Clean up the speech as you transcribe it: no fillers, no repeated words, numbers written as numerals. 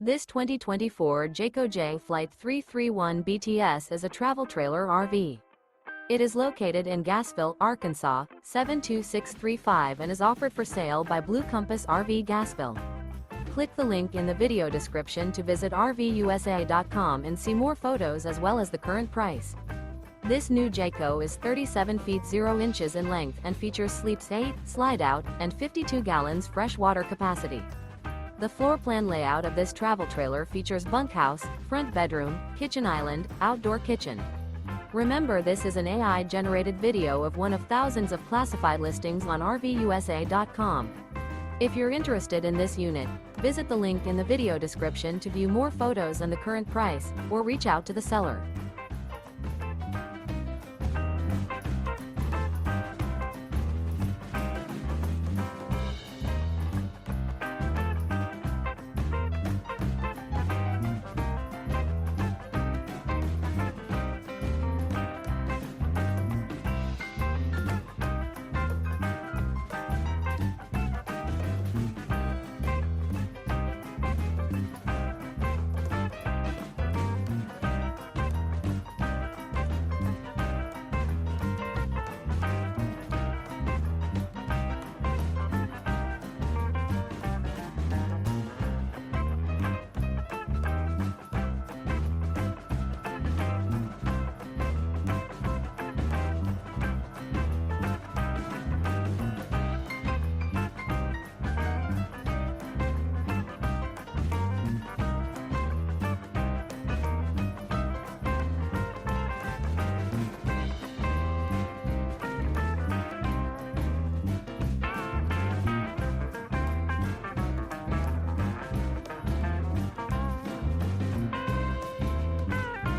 This 2024 Jayco Jay Flight 331 BTS is a travel trailer RV. It is located in Gassville, Arkansas, 72635 and is offered for sale by Blue Compass RV Gassville. Click the link in the video description to visit RVUSA.com and see more photos as well as the current price. This new Jayco is 37 feet 0 inches in length and features sleeps 8, slide-out, and 52 gallons fresh water capacity. The floor plan layout of this travel trailer features bunkhouse, front bedroom, kitchen island, outdoor kitchen. Remember, this is an AI-generated video of one of thousands of classified listings on RVUSA.com. If you're interested in this unit, visit the link in the video description to view more photos and the current price, or reach out to the seller.